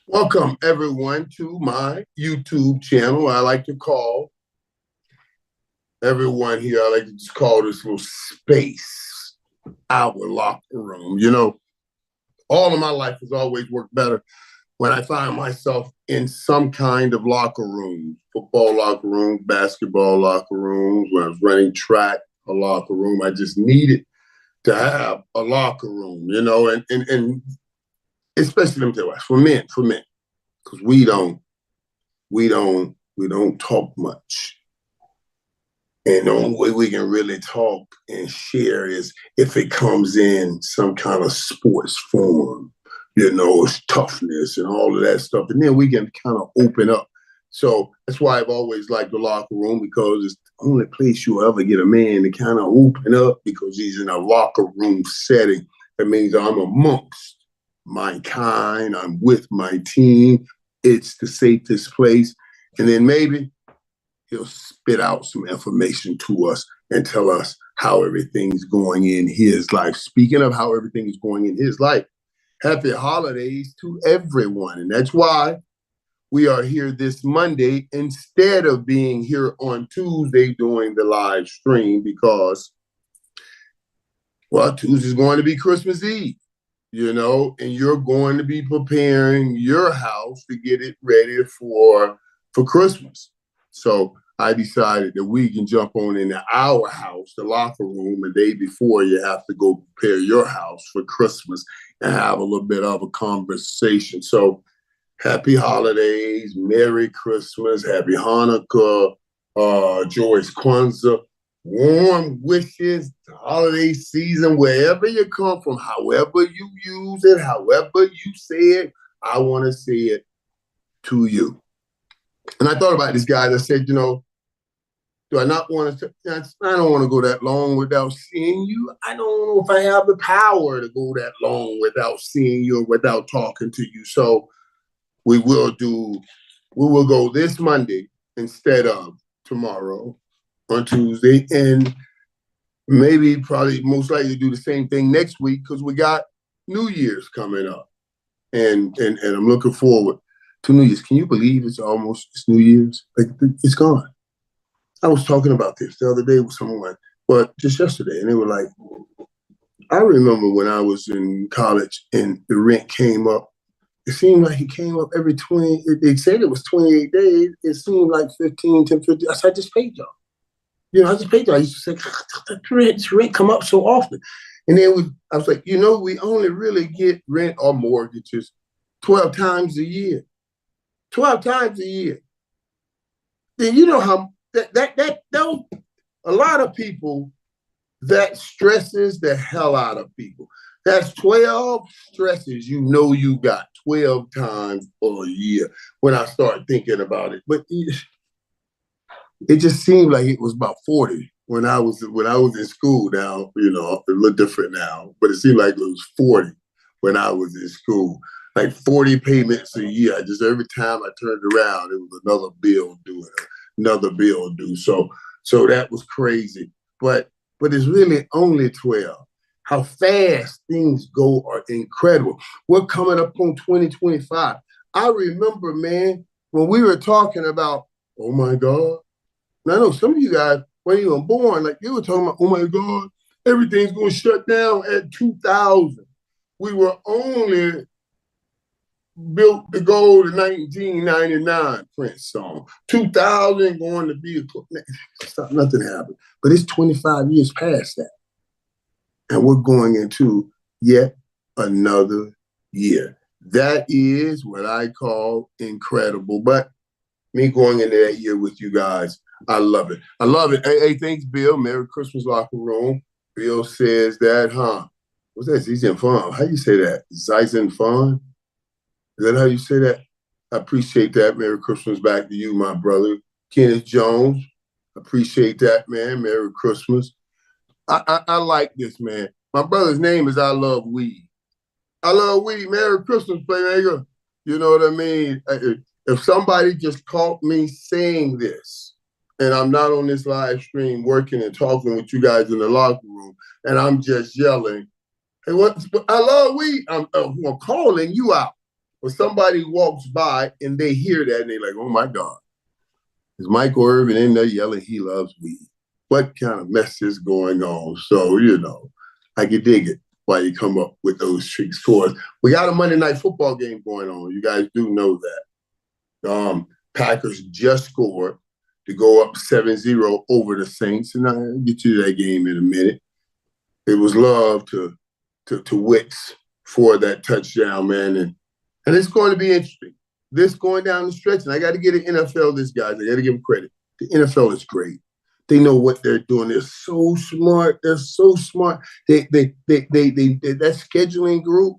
Welcome, everyone, to my YouTube channel. I like to call everyone here, I like to just call this little space our locker room. All of my life has always worked better when I find myself in some kind of locker room, football locker room, basketball locker rooms. When I was running track, a locker room. I just needed to have a locker room, and especially them two for men, because we don't talk much. And the only way we can really talk and share is if it comes in some kind of sports form, it's toughness and all of that stuff. And then we can kind of open up. So that's why I've always liked the locker room, because it's the only place you'll ever get a man to kind of open up, because he's in a locker room setting. That means I'm amongst my kind, I'm with my team. It's the safest place. And then maybe he'll spit out some information to us and tell us how everything's going in his life. Speaking of how everything is going in his life, happy holidays to everyone. And that's why we are here this Monday instead of being here on Tuesday doing the live stream, because, well, Tuesday's going to be Christmas Eve, and you're going to be preparing your house to get it ready for Christmas. So I decided that we can jump on into our house, the locker room, a day before you have to go prepare your house for Christmas and have a little bit of a conversation. So happy holidays, Merry Christmas, Happy Hanukkah, Joyous Kwanzaa, warm wishes, holiday season, wherever you come from, however you use it, however you say it, I want to say it to you. And I thought about this guy that said, do I not want to? I don't want to go that long without seeing you. I don't know if I have the power to go that long without seeing you or without talking to you. So we will go this Monday instead of tomorrow on Tuesday, and maybe probably most likely do the same thing next week, because we got New Year's coming up, and I'm looking forward to New Year's. Can you believe it's New Year's? Like, it's gone. I was talking about this the other day with someone, but just yesterday, and they were like, I remember when I was in college and the rent came up. It seemed like it came up every 20, they said it was 28 days. It seemed like 15, 10, 15. I said, I just paid y'all. I just paid y'all. I used to say, rent come up so often. And then I was like, we only really get rent or mortgages 12 times a year. 12 times a year. Then you know how that a lot of people, that stresses the hell out of people. That's 12 stresses you got 12 times a year when I start thinking about it. But it just seemed like it was about 40 when I was in school. Now, a little different now, but it seemed like it was 40 when I was in school. Like 40 payments a year. Just every time I turned around, it was another bill due, another bill due. So that was crazy. But it's really only 12. How fast things go are incredible. We're coming up on 2025. I remember, man, when we were talking about, oh my God. And I know some of you guys, when you were born, like you were talking about, oh my God, everything's going to shut down at 2000. We were only built to go to 1999, Prince song. 2000 going to be nothing happened. But it's 25 years past that. And we're going into yet another year. That is what I call incredible. But me going into that year with you guys, I love it. I love it. Hey, thanks, Bill. Merry Christmas, locker room. Bill says that, what's that? Zizen Fun. How you say that? Zizen Fun? Is that how you say that? I appreciate that. Merry Christmas back to you, my brother. Kenneth Jones. Appreciate that, man. Merry Christmas. I like this, man. My brother's name is I Love Weed. I love weed. Merry Christmas, playmaker. You know what I mean? If somebody just caught me saying this, and I'm not on this live stream working and talking with you guys in the locker room, and I'm just yelling, hey, what? I love weed. I'm calling you out. But somebody walks by and they hear that and they're like, oh my God, is Michael Irvin in there yelling he loves weed? What kind of mess is going on? So, I can dig it why you come up with those tricks for us. We got a Monday Night Football game going on. You guys do know that. Packers just scored to go up 7-0 over the Saints, and I'll get you to that game in a minute. It was love to Wicks for that touchdown, man, and it's going to be interesting. This going down the stretch, and I got to give the NFL this, guys. I got to give them credit. The NFL is great. They know what they're doing. They're so smart. They're so smart. That scheduling group,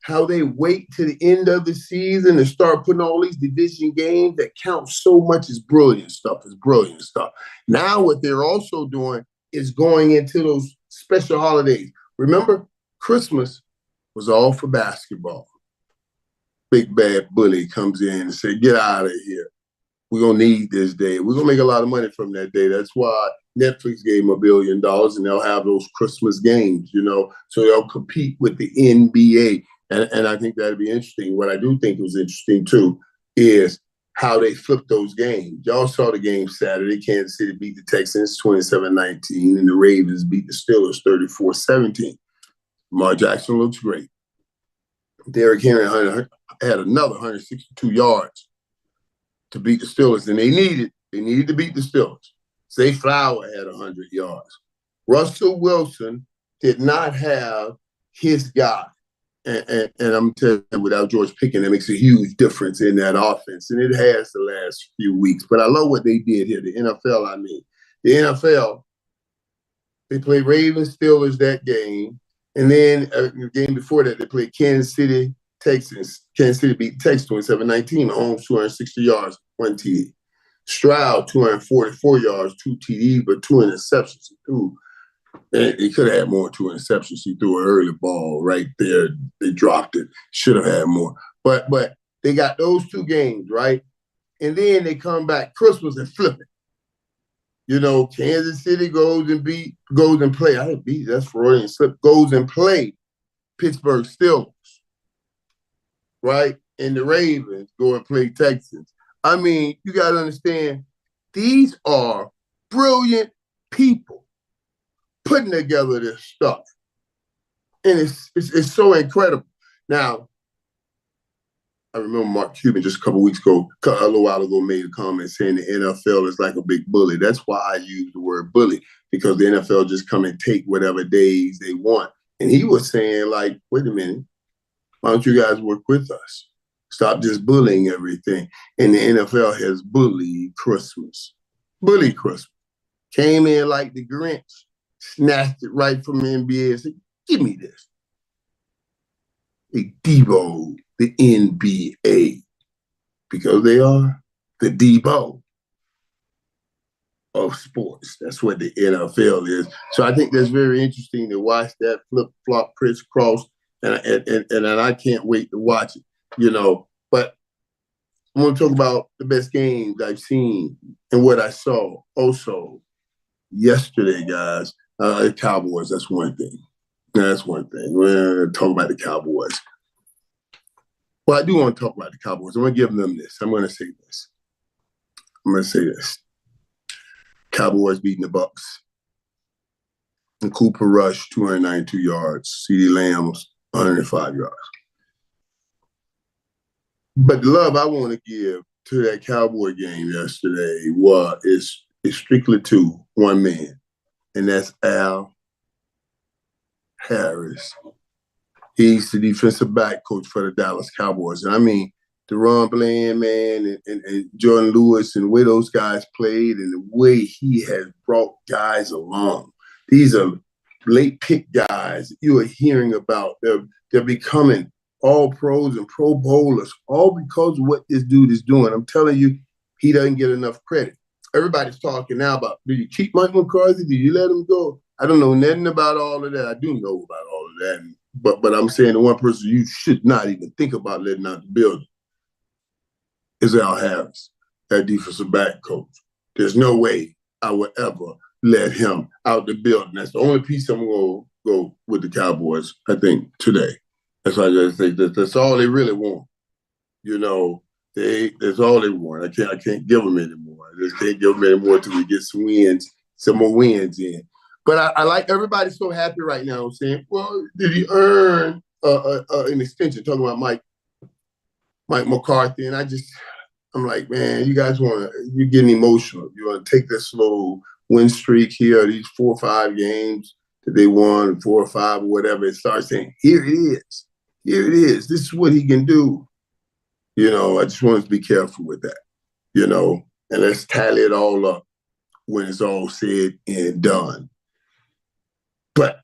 how they wait to the end of the season and start putting all these division games that count so much is brilliant stuff. It's brilliant stuff. Now what they're also doing is going into those special holidays. Remember, Christmas was all for basketball. Big bad bully comes in and says, get out of here. We're going to need this day. We're going to make a lot of money from that day. That's why Netflix gave them $1 billion and they'll have those Christmas games, so they'll compete with the NBA. And I think that'd be interesting. What I do think was interesting, too, is how they flipped those games. Y'all saw the game Saturday. Kansas City beat the Texans 27-19, and the Ravens beat the Steelers 34-17. Lamar Jackson looks great. Derrick Henry had another 162 yards to beat the Steelers, and they needed to beat the Steelers. Zay Flower had 100 yards. Russell Wilson did not have his guy. And I'm telling you, without George Pickens, it makes a huge difference in that offense. And it has the last few weeks. But I love what they did here. The NFL, The NFL, they played Ravens, Steelers that game. And then the game before that, they played Kansas City, Texans. Kansas City beat Texans 27-19. Mahomes, 260 yards, 1 TD. Stroud, 244 yards, 2 TD, but 2 interceptions. And he could have had more, 2 interceptions. He threw an early ball right there. They dropped it. Should have had more. But they got those 2 games, right? And then they come back Christmas and flip it. Kansas City goes and play. I didn't beat, that's Freudian slip. Goes and play Pittsburgh Steelers, right? And the Ravens go and play Texans. You got to understand, these are brilliant people putting together this stuff. And it's so incredible. Now, I remember Mark Cuban just a little while ago, made a comment saying the NFL is like a big bully. That's why I use the word bully, because the NFL just come and take whatever days they want. And he was saying, like, wait a minute, why don't you guys work with us? Stop just bullying everything. And the NFL has bullied Christmas. Bully Christmas. Came in like the Grinch, snatched it right from the NBA and said, give me this. They Debo the NBA because they are the Debo of sports. That's what the NFL is. So I think that's very interesting to watch that flip-flop crisscross, and I can't wait to watch it, But I want to talk about the best games I've seen and what I saw also yesterday, guys. The Cowboys, that's one thing. That's one thing. We're going to talk about the Cowboys. Well, I do want to talk about the Cowboys. I'm going to give them this. I'm going to say this. Cowboys beating the Bucks. And Cooper Rush, 292 yards. CeeDee Lamb's 105 yards. But the love I want to give to that Cowboy game yesterday is strictly to one man, and that's Al Harris. He's the defensive back coach for the Dallas Cowboys. And DeRon Bland, man, and Jordan Lewis, and the way those guys played and the way he has brought guys along. These are late pick guys that you are hearing about. They're becoming all pros and pro bowlers, all because of what this dude is doing. I'm telling you, he doesn't get enough credit. Everybody's talking now about, do you keep Mike McCarthy? Do you let him go? I don't know nothing about all of that. I do know about all of that. But I'm saying the one person you should not even think about letting out the building is Al Harris, that defensive back coach. There's no way I would ever let him out the building. That's the only piece I'm going to go with the Cowboys, I think, today. That's why I just think that's all they really want. You know, that's all they want. I can't give them anymore. I just can't give them anymore until we get some more wins in. But I like everybody's so happy right now. I'm saying, well, did he earn an extension? Talking about Mike McCarthy, and I'm like, man, you're getting emotional. You want to take this slow win streak here, these 4 or 5 games that they won, 4 or 5 or whatever, and start saying, here it is. Here it is. This is what he can do. I just want to be careful with that, and let's tally it all up when it's all said and done. But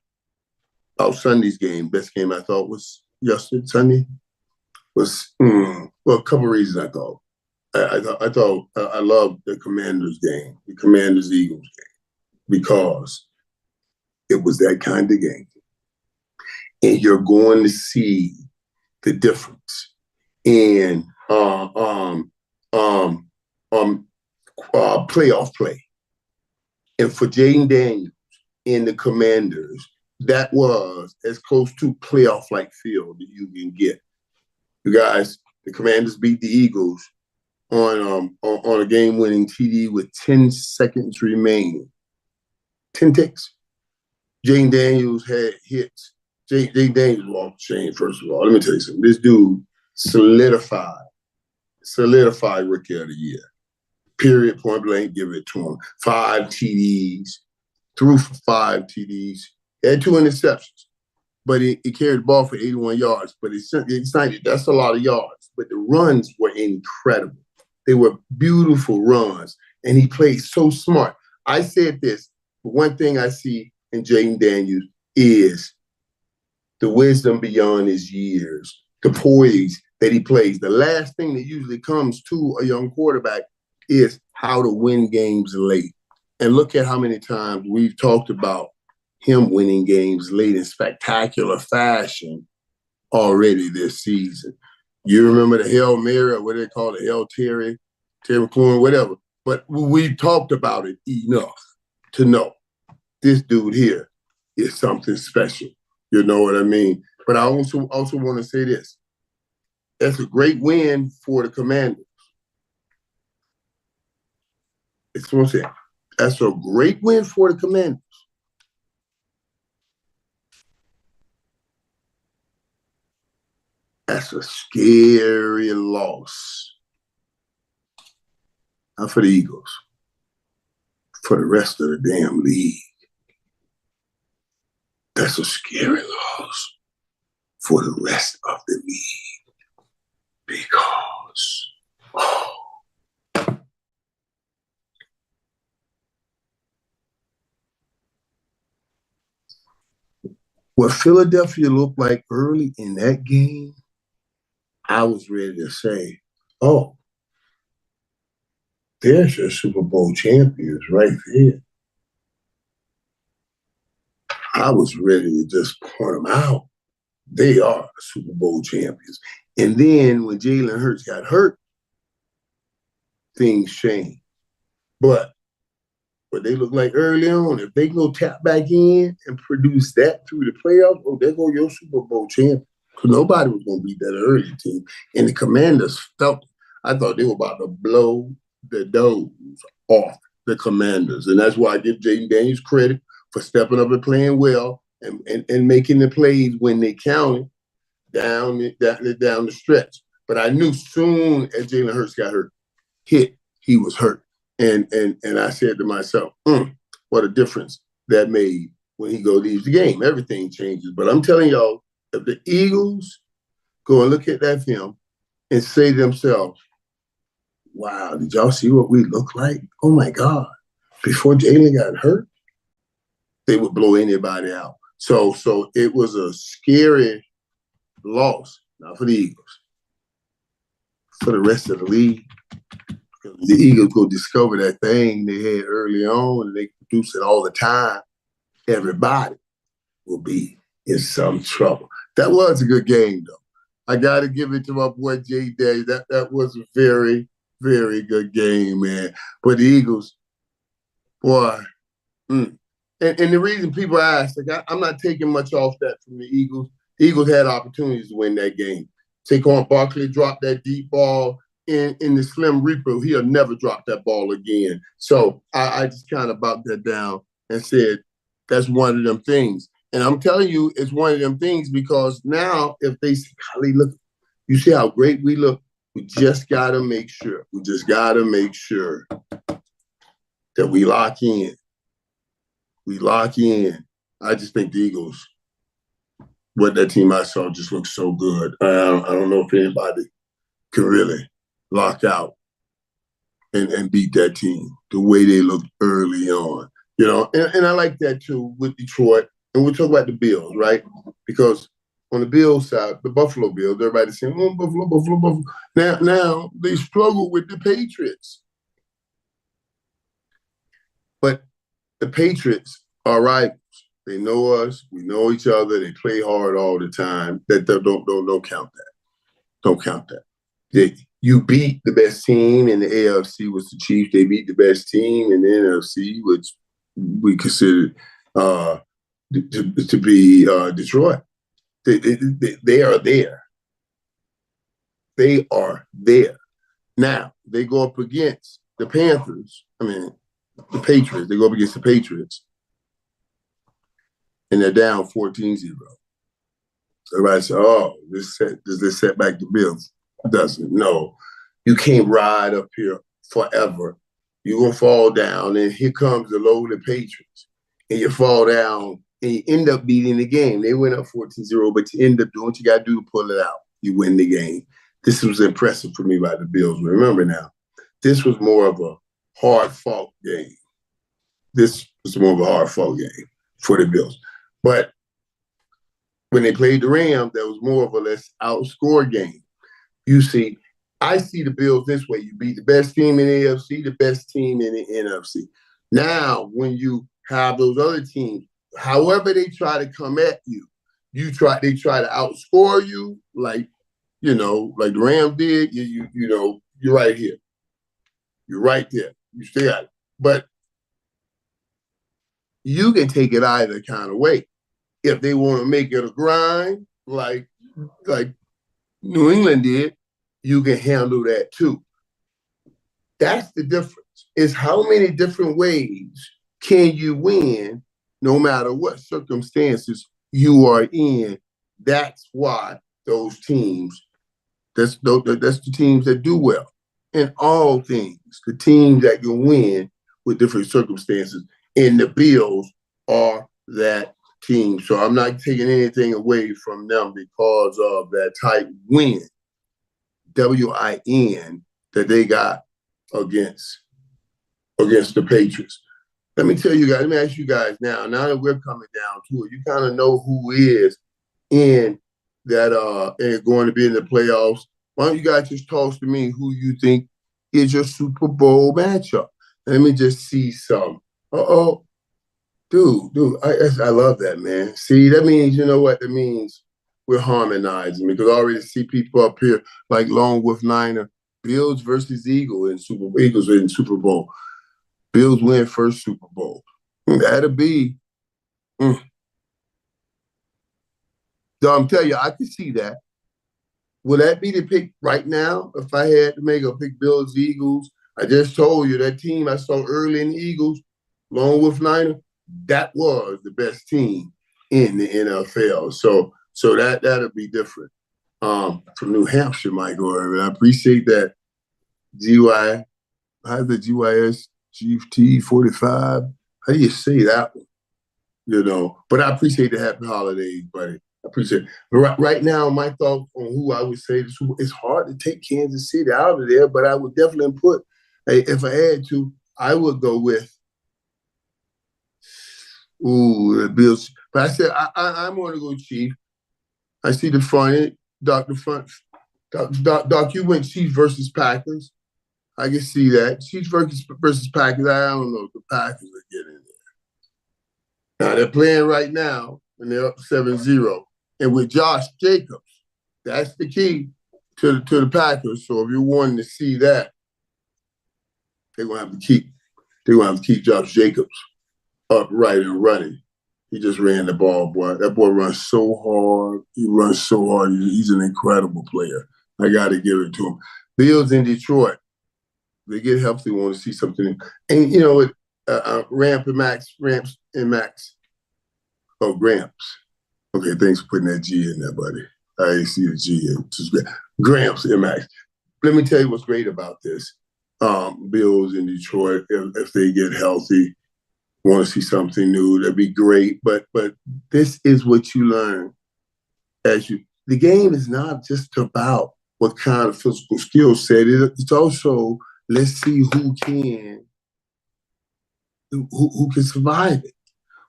Sunday's game, best game I thought was yesterday, Sunday, was, a couple of reasons I thought. I loved the Commanders game, the Commanders Eagles game, because it was that kind of game. And you're going to see the difference in playoff play. And for Jaden Daniels and the Commanders, that was as close to playoff-like feel that you can get. You guys, the Commanders beat the Eagles on a game-winning TD with 10 seconds remaining. 10 ticks. Jaden Daniels had hits. Jaden Daniels walked the chain, first of all. Let me tell you something. This dude solidified Rookie of the Year. Period, point blank, give it to him. 5 TDs, threw for 5 TDs. He had 2 interceptions, but he carried the ball for 81 yards. But that's a lot of yards. But the runs were incredible. They were beautiful runs, and he played so smart. I said this, but one thing I see in Jaden Daniels is the wisdom beyond his years, the poise that he plays. The last thing that usually comes to a young quarterback is how to win games late. And look at how many times we've talked about him winning games late in spectacular fashion already this season. You remember the Hail Mary, or what they call it, Terry McLaurin, whatever. But we've talked about it enough to know this dude here is something special. You know what I mean? But I also want to say this. That's a great win for the Commanders. It's what I'm saying. That's a great win for the Commanders. That's a scary loss. Not for the Eagles, for the rest of the damn league. That's a scary loss for the rest of the league. Because, what Philadelphia looked like early in that game, I was ready to say, oh, there's your Super Bowl champions right there. I was ready to just point them out. They are Super Bowl champions. And then when Jalen Hurts got hurt, things changed. But what they look like early on, if they can go tap back in and produce that through the playoffs, oh, there go your Super Bowl champion. Because nobody was going to beat that early team. And the Commanders felt it. I thought they were about to blow the doors off the Commanders. And that's why I give Jaden Daniels credit for stepping up and playing well and making the plays when they counted down the stretch. But I knew soon as Jalen Hurts got hit, he was hurt. And I said to myself, what a difference that made when he leaves the game. Everything changes. But I'm telling y'all, if the Eagles go and look at that film and say to themselves, wow, did y'all see what we look like? Oh, my God. Before Jalen got hurt, they would blow anybody out. So it was a scary loss, not for the Eagles, for the rest of the league. Because the Eagles go discover that thing they had early on and they produce it all the time. Everybody will be in some trouble. That was a good game, though. I got to give it to my boy Jay Day. That was a very, very good game, man. But the Eagles, boy, and the reason people ask, like, I'm not taking much off that from the Eagles. The Eagles had opportunities to win that game. Saquon Barkley dropped that deep ball in the Slim Reaper. He'll never drop that ball again. So I just kind of bopped that down and said, that's one of them things. And I'm telling you, it's one of them things because now if they see, Golly, look, you see how great we look. We just got to make sure. We just got to make sure that we lock in. We lock in. I just think the Eagles, what that team I saw just looks so good. I don't know if anybody can really lock out and beat that team the way they looked early on. You know, and I like that too with Detroit. And we'll talk about the Bills, right? Because on the Bills side, the Buffalo Bills, everybody's saying, oh, Buffalo, Buffalo, Buffalo. Now they struggle with the Patriots. But the Patriots are rivals. They know us. We know each other. They play hard all the time. That don't count that. Don't count that. You beat the best team in the AFC was the Chiefs. They beat the best team in the NFC, which we consider to be Detroit. They are there. They are there. Now, they go up against the Panthers. I mean, the Patriots. They go up against the Patriots. And they're down 14-0. Everybody said, oh, does this set back the Bills? It doesn't. No. You can't ride up here forever. You're going to fall down, and here comes the loaded Patriots. And you fall down, and you end up beating the game. They went up 14-0, but you end up doing what you got to do to pull it out. You win the game. This was impressive for me by the Bills. Remember now, this was more of a hard-fought game. This was more of a hard-fought game for the Bills. But when they played the Rams, that was more of a let's outscore game. You see, I see the Bills this way. You beat the best team in the AFC, the best team in the NFC. Now, when you have those other teams, however they try to come at you, they try to outscore you, like the Rams did. You're right here. You're right there. You stay at it. But you can take it either kind of way. If they want to make it a grind, like New England did, you can handle that too. That's the difference. Is how many different ways can you win no matter what circumstances you are in. That's why those teams, that's the teams that do well in all things, the teams that can win with different circumstances. And the Bills are that team. So I'm not taking anything away from them because of that type win, W-I-N, that they got against the Patriots. Let me tell you guys, let me ask you guys now that we're coming down to it, you kind of know who is in that and going to be in the playoffs. Why don't you guys just toss to me who you think is your Super Bowl matchup? Let me just see some. Dude, I love that, man. See, that means, you know what? That means we're harmonizing because I already see people up here like Lone Wolf Niner, Bills versus Eagles in Super Bowl. Bills win first Super Bowl. That'll be. So I'm telling you, I can see that. Would that be the pick right now if I had to make a pick Bills, Eagles? I just told you that team I saw early in the Eagles, Lone Wolf Niner, that was the best team in the NFL. So that'll be different. From New Hampshire, Michael Irvin. I appreciate that. How's the GYS GT 45? How do you say that one? But I appreciate the happy holidays, buddy. I appreciate it. But right now, my thoughts on who I would say this, it's hard to take Kansas City out of there, but I would definitely put, if I had to, I would go with the Bills. But I said I'm going to go Chief. I see the funny, Doc, you went Chiefs versus Packers. I can see that. Chiefs versus Packers. I don't know if the Packers will get in there. Now, they're playing right now, and they're up 7-0. And with Josh Jacobs, that's the key to the Packers. So if you're wanting to see that, they're going to have to keep Josh Jacobs upright and running. He just ran the ball, boy. That boy runs so hard. He runs so hard. He's an incredible player. I got to give it to him. Bills in Detroit. They get healthy, want to see something. And, you know, Ramps and Max. Oh, Gramps. Okay, thanks for putting that G in there, buddy. I didn't see the G in. Just Gramps and Max. Let me tell you what's great about this. Bills in Detroit, if they get healthy, want to see something new, that'd be great. But this is what you learn the game is not just about what kind of physical skill set. It's also let's see who can survive it,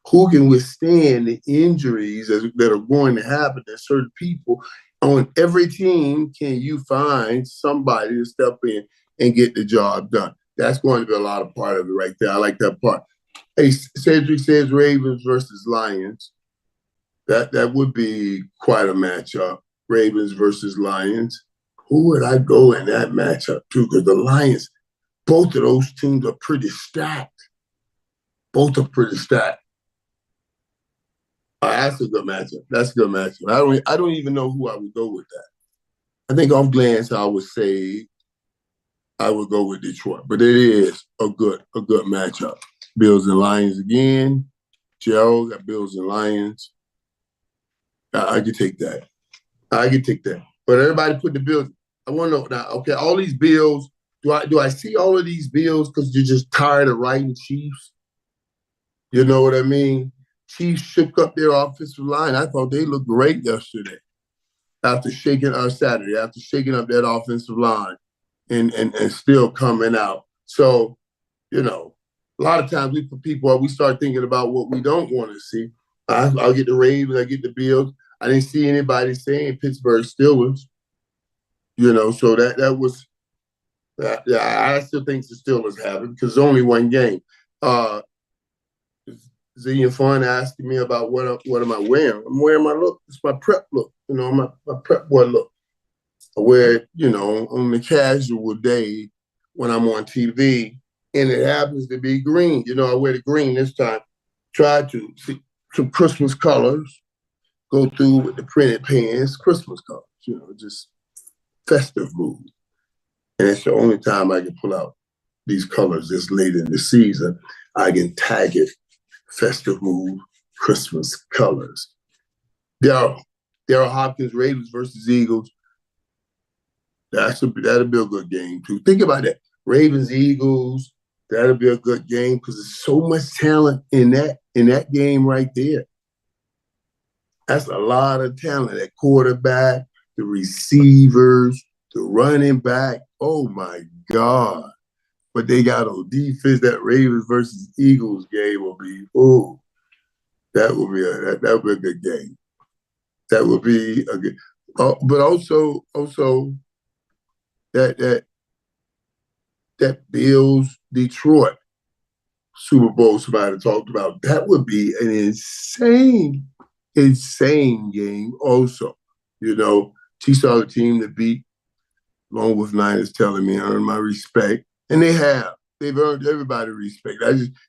who can withstand the injuries that are going to happen to certain people. On every team, can you find somebody to step in and get the job done? That's going to be a lot of part of it right there. I like that part. Hey, Cedric says Ravens versus Lions. That would be quite a matchup. Ravens versus Lions. Who would I go in that matchup to? Because the Lions, both of those teams are pretty stacked. Both are pretty stacked. That's a good matchup. That's a good matchup. I don't even know who I would go with that. I think off glance I would say I would go with Detroit, but it is a good matchup. Bills and Lions again. Joe got Bills and Lions. I could take that. I could take that. But everybody put the Bills. I want to know now. Okay, all these Bills. Do I see all of these Bills because you're just tired of writing Chiefs? You know what I mean? Chiefs shook up their offensive line. I thought they looked great yesterday after shaking Saturday, after shaking up that offensive line and still coming out. So, you know, a lot of times we start thinking about what we don't want to see. I'll get the Ravens, I get the Bills. I didn't see anybody saying Pittsburgh Steelers. You know, so that was I still think the Steelers have it because it's only one game. Zillion Fun asking me about what am I wearing? I'm wearing my look. It's my prep look. You know, my prep boy look. I wear it, you know, on the casual day when I'm on TV, and it happens to be green. You know, I wear the green this time. Try to see some Christmas colors. Go through with the printed pants, Christmas colors. You know, just festive mood. And it's the only time I can pull out these colors this late in the season. I can tag it festive mood, Christmas colors. Daryl Hopkins, Ravens versus Eagles. That'll be a good game too. Think about that. Ravens, Eagles, that'll be a good game because there's so much talent in that game right there. That's a lot of talent. That quarterback, the receivers, the running back. Oh my God. But they got on defense. That Ravens versus Eagles game will be, that would be a good game. That would be a good. But also that Bills Detroit Super Bowl somebody talked about. That would be an insane game. Also, you know, Chiefs are the team to beat. Along with Niners telling me earn my respect. And they have. They've earned everybody respect.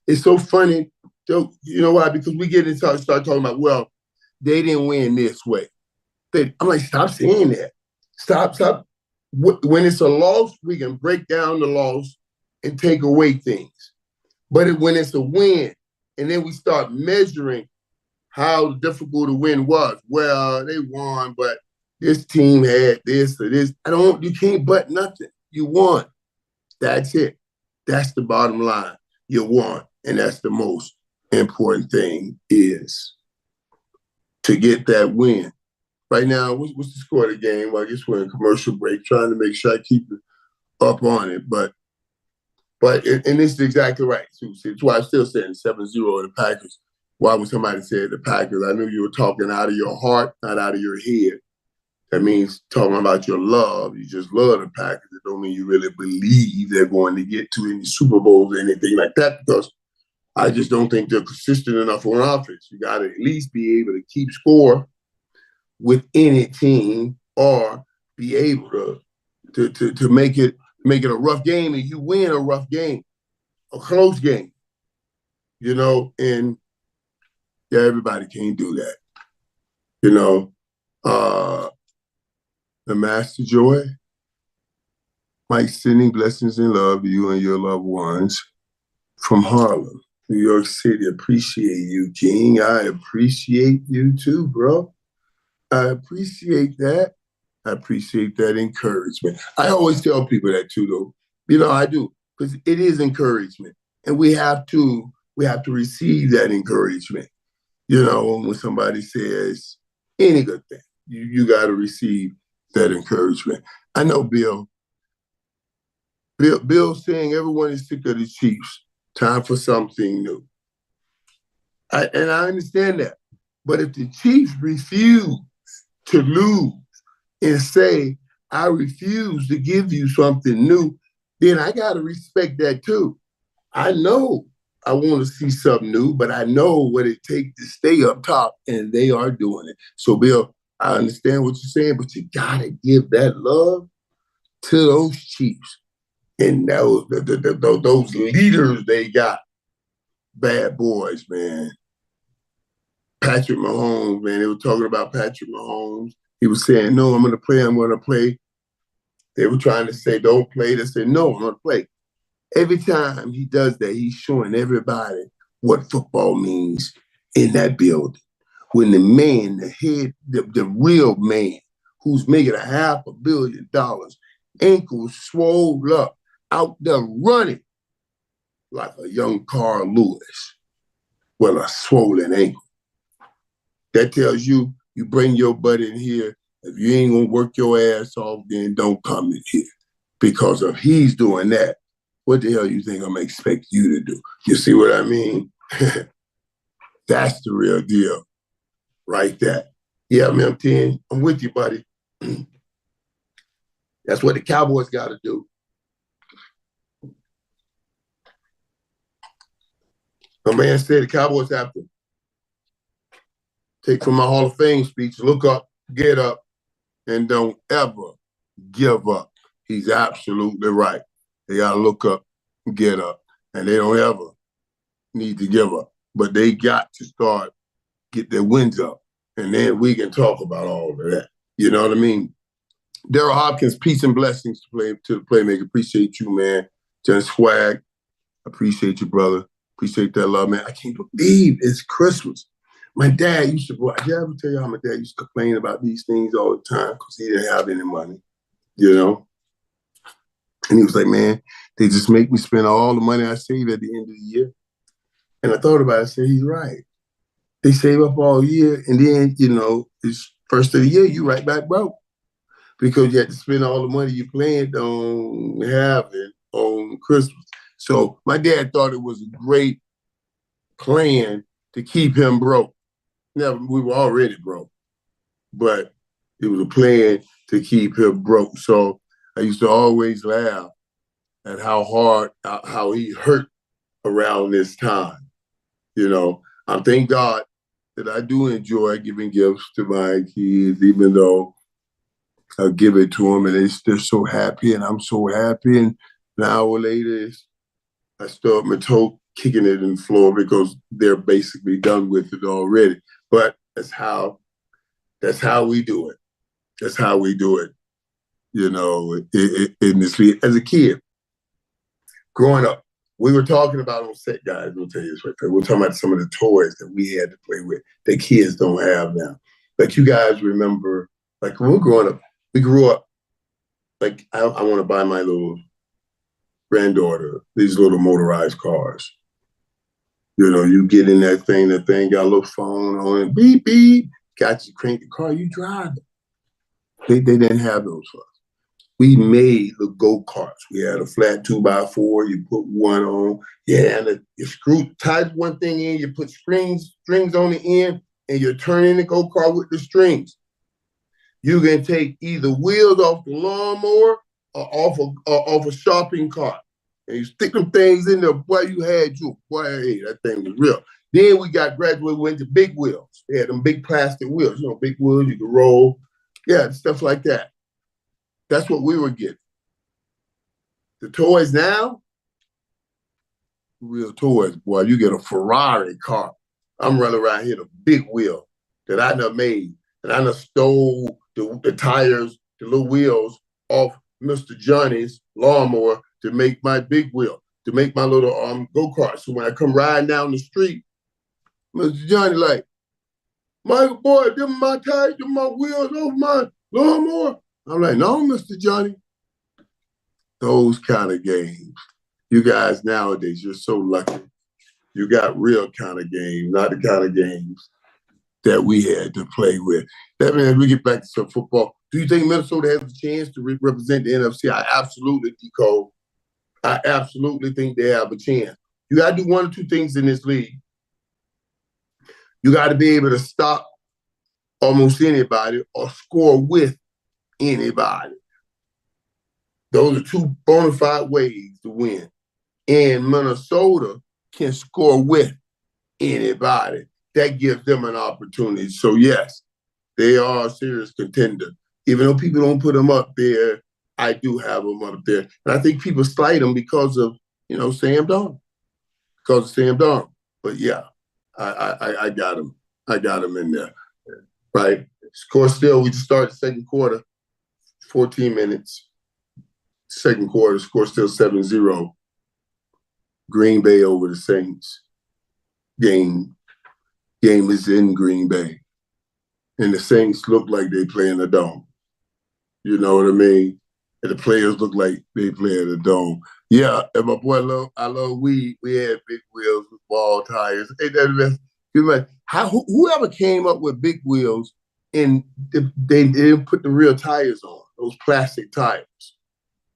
It's so funny. You know why? Because we get into start talking about, well, they didn't win this way. I'm like, stop saying that. Stop. When it's a loss, we can break down the loss and take away things. But when it's a win, and then we start measuring how difficult the win was. Well, they won, but this team had this or this. You can't but nothing. You won. That's it. That's the bottom line. You won. And that's the most important thing is to get that win. Right now, what's the score of the game? Well, I guess we're in commercial break, trying to make sure I keep it up on it. But and this is exactly right. That's why I'm still saying 7-0 in the Packers. Why would somebody say the Packers? I knew you were talking out of your heart, not out of your head. That means talking about your love. You just love the Packers. It don't mean you really believe they're going to get to any Super Bowls or anything like that, because I just don't think they're consistent enough on offense. You got to at least be able to keep score with any team or be able to make it a rough game, and you win a rough game, a close game, you know, and Yeah, everybody can't do that. You know, the Master Joy, Mike, sending blessings and love to you and your loved ones from Harlem, New York City. Appreciate you, King. I appreciate you too, bro. I appreciate that. I appreciate that encouragement. I always tell people that too, though. I do, because it is encouragement. And we have to receive that encouragement. When somebody says any good thing, you got to receive that encouragement. I know Bill's saying everyone is sick of the Chiefs. Time for something new. And I understand that. But if the Chiefs refuse to lose and say, I refuse to give you something new, then I got to respect that too. I know I want to see something new, but I know what it takes to stay up top, and they are doing it. So, Bill, I understand what you're saying, but you got to give that love to those Chiefs and those leaders they got. Bad boys, man. Patrick Mahomes, man. They were talking about Patrick Mahomes. He was saying, no, I'm going to play. They were trying to say, don't play. They said, no, I'm going to play. Every time he does that, he's showing everybody what football means in that building. When the man, the head, the real man, who's making $500 million, ankles swole up, out there running like a young Carl Lewis with a swollen ankle. That tells you bring your butt in here. If you ain't going to work your ass off, then don't come in here. Because if he's doing that, what the hell you think I'm going to expect you to do? You see what I mean? That's the real deal right there. Yeah, man, I'm with you, buddy. That's what the Cowboys got to do. My man said the Cowboys have to take from my Hall of Fame speech, look up, get up, and don't ever give up. He's absolutely right. They got to look up, get up, and they don't ever need to give up. But they got to get their wins up, and then we can talk about all of that. You know what I mean? Daryl Hopkins, peace and blessings to the playmaker. Appreciate you, man. Just swag. Appreciate you, brother. Appreciate that love, man. I can't believe it's Christmas. My dad used to, did I ever tell you how my dad used to complain about these things all the time because he didn't have any money, And he was like, man, they just make me spend all the money I save at the end of the year. And I thought about it, I said, he's right. They save up all year, and then, it's first of the year, you right back broke. Because you had to spend all the money you planned on having on Christmas. So my dad thought it was a great plan to keep him broke. Now, we were already broke, but it was a plan to keep him broke. So I used to always laugh at how he hurt around this time. I thank God that I do enjoy giving gifts to my kids, even though I'll give it to them and they're so happy and I'm so happy. And an hour later, I start my toe kicking it in the floor because they're basically done with it already. But that's how we do it. That's how we do it. In this league. As a kid, growing up, we were talking about on set, guys. We'll tell you this right there. We're talking about some of the toys that we had to play with that kids don't have now. Like you guys remember, like when we were growing up, we grew up, like I want to buy my little granddaughter these little motorized cars. You get in that thing got a little phone on it, beep, beep, got you crank the car, you drive it. They didn't have those for us. We made the go-karts. We had a flat 2x4, you put one on, and you tied one thing in, you put strings on the end, and you're turning the go-kart with the strings. You can take either wheels off the lawnmower or off a shopping cart. And you stick them things in there, boy, hey, that thing was real. Then we went to big wheels. They had them big plastic wheels, big wheels you could roll. Yeah, stuff like that. That's what we were getting. The toys now, real toys, boy, you get a Ferrari car. I'm running around here the big wheel that I done made, and I done stole the tires, the little wheels off Mr. Johnny's lawnmower to make my big wheel, to make my little go-kart. So when I come riding down the street, Mr. Johnny like, Michael, boy, them my tires, them my wheels off my lawnmower. I'm like, no, Mr. Johnny. Those kind of games. You guys nowadays, you're so lucky. You got real kind of games, not the kind of games that we had to play with. That means we get back to some football. Do you think Minnesota has a chance to represent the NFC? I absolutely do, Cole. I absolutely think they have a chance. You got to do one or two things in this league. You got to be able to stop almost anybody or score with anybody. Those are two bona fide ways to win. And Minnesota can score with anybody. That gives them an opportunity. So, yes, they are a serious contender. Even though people don't put them up there, I do have them up there. And I think people slight them because of, Sam Darnold. Because of Sam Darnold. But, yeah, I got them. I got them in there. Right? Score still, we just started the second quarter, 14 minutes. Second quarter, score still 7-0. Green Bay over the Saints. Game is in Green Bay. And the Saints look like they play in a dome. You know what I mean? And the players look like they play in a dome. Yeah, and my boy, I love weed. We had big wheels with ball tires. Ain't that the best? Whoever came up with big wheels and they didn't put the real tires on, those plastic tires.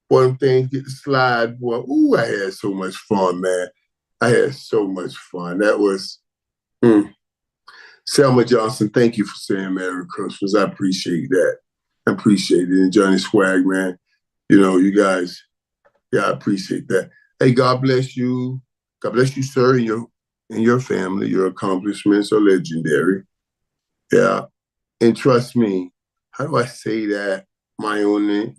Boy, them things get to slide, boy. Ooh, I had so much fun, man. I had so much fun. That was Selma Johnson, thank you for saying Merry Christmas. I appreciate that. I appreciate it. And Johnny Swag, man, you guys, I appreciate that. Hey, God bless you. God bless you, sir, and your family. Your accomplishments are legendary. Yeah. And trust me, how do I say that? My own lane.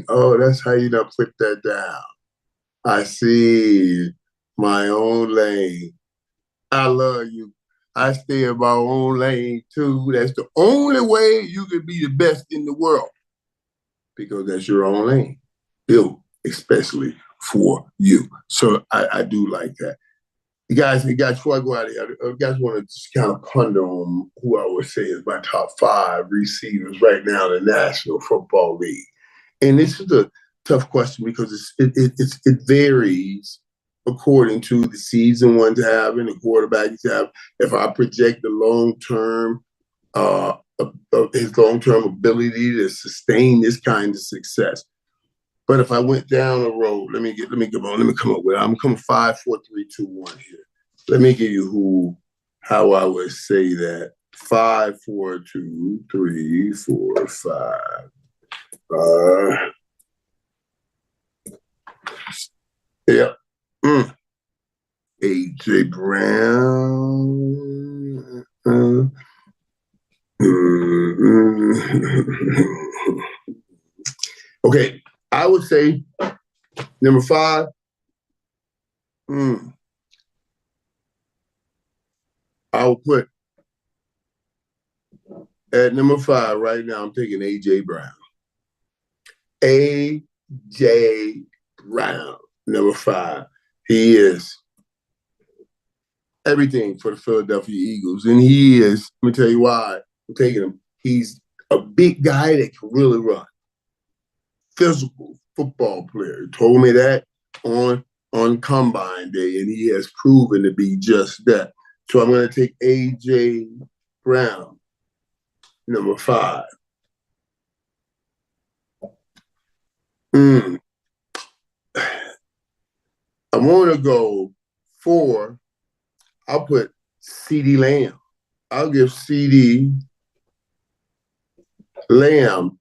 Oh, that's how you done put that down. I see. My own lane. I love you. I stay in my own lane too. That's the only way you can be the best in the world, because that's your own lane, built especially for you. So I do like that. You guys, before I go out of here, you guys want to just kind of ponder on who I would say is my top 5 receivers right now in the National Football League. And this is a tough question because it varies according to the season one's having, the quarterback he's having. If I project the his long-term ability to sustain this kind of success. But if I went down the road, let me come up with it. I'm coming 5, 4, 3, 2, 1 here. Let me give you how I would say that. 5, 4, 2, 3, 4, 5. Yeah. A.J. Brown. Okay, I would say number 5. I will put at number 5 right now. I'm taking A.J. Brown. A.J. Brown, number 5. He is everything for the Philadelphia Eagles. And he is, let me tell you why I'm taking him. He's a big guy that can really run. Physical football player. He told me that on Combine Day, and he has proven to be just that. So I'm going to take A.J. Brown, number 5. I want to go 4. I'll put CeeDee Lamb. I'll give CeeDee Lamb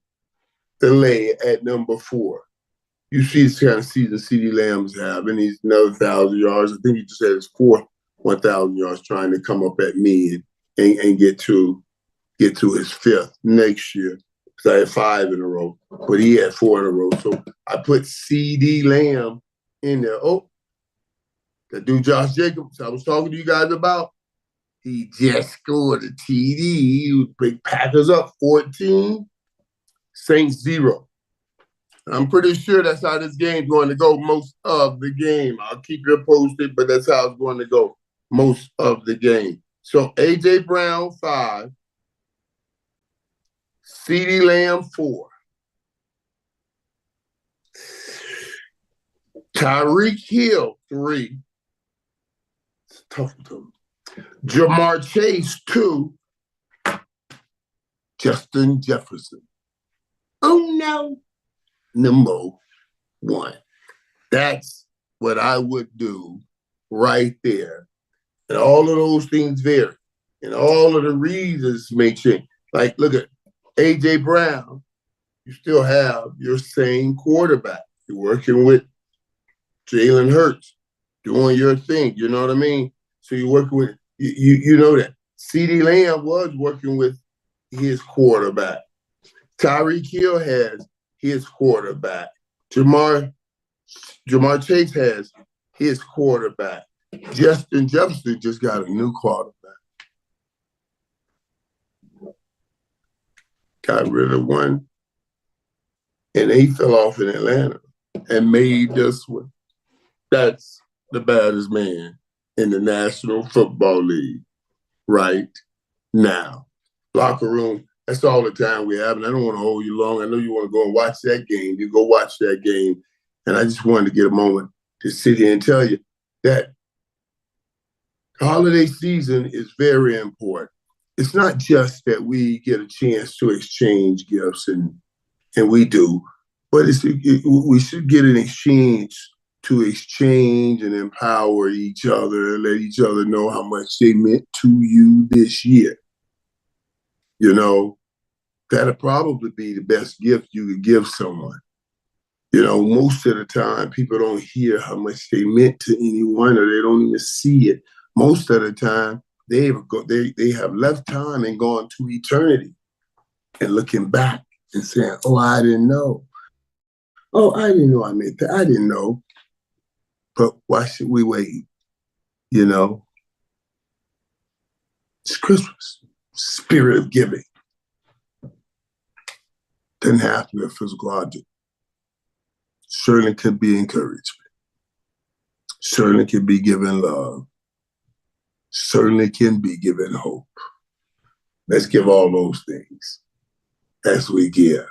the lay at number 4. You see this kind of season CeeDee Lamb's having. He's another 1,000 yards. I think he just had his 4th 1,000 yards trying to come up at me and get to his 5th next year. Because I had 5 in a row, but he had 4 in a row. So I put CeeDee Lamb in there. Oh, That dude Josh Jacobs I was talking to you guys about, he just scored a TD. He would pick Packers up 14, Saints 0. I'm pretty sure that's how this game's going to go most of the game. I'll keep you posted, but that's how it's going to go most of the game. So A.J. Brown, 5. CeeDee Lamb, 4. Tyreek Hill, 3. It's tough with him. Jamar Chase, 2. Justin Jefferson. Oh, no. Number 1. That's what I would do right there. And all of those things vary. And all of the reasons may change. Like, look at A.J. Brown. You still have your same quarterback. You're working with Jalen Hurts, doing your thing. You know what I mean? So you're working with, you know that. CeeDee Lamb was working with his quarterback. Tyreek Hill has his quarterback. Jamar Chase has his quarterback. Justin Jefferson just got a new quarterback. Got rid of one, and he fell off in Atlanta and made this one. That's the baddest man in the National Football League right now. Locker room, that's all the time we have, and I don't want to hold you long. I know you want to go and watch that game. You go watch that game. And I just wanted to get a moment to sit here and tell you that the holiday season is very important. It's not just that we get a chance to exchange gifts, and we do, but we should get an exchange to exchange and empower each other and let each other know how much they meant to you this year. You know, that'll probably be the best gift you could give someone. You know, most of the time, people don't hear how much they meant to anyone, or they don't even see it. Most of the time, they have left time and gone to eternity and looking back and saying, oh, I didn't know. Oh, I didn't know I meant that. I didn't know. But why should we wait? You know? It's Christmas. Spirit of giving. Doesn't have to be a physical object. Certainly can be encouragement. Certainly can be given love. Certainly can be given hope. Let's give all those things as we give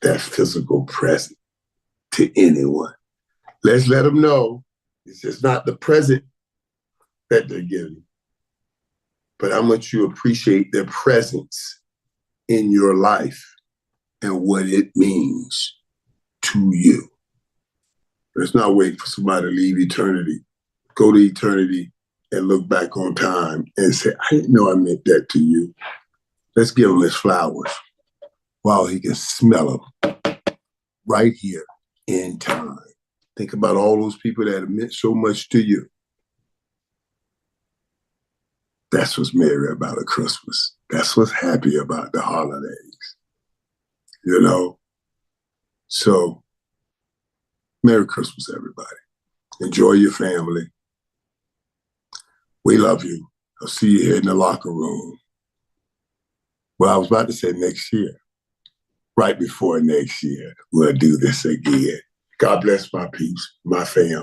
that physical present to anyone. Let's let them know it's just not the present that they're giving, but how much you appreciate their presence in your life and what it means to you. Let's not wait for somebody to leave eternity, go to eternity and look back on time and say, I didn't know I meant that to you. Let's give him his flowers while he can smell them right here in time. Think about all those people that have meant so much to you. That's what's merry about a Christmas. That's what's happy about the holidays. You know? So, Merry Christmas, everybody. Enjoy your family. We love you. I'll see you here in the locker room. Well, I was about to say next year. Right before next year, we'll do this again. God bless my peeps, my fam.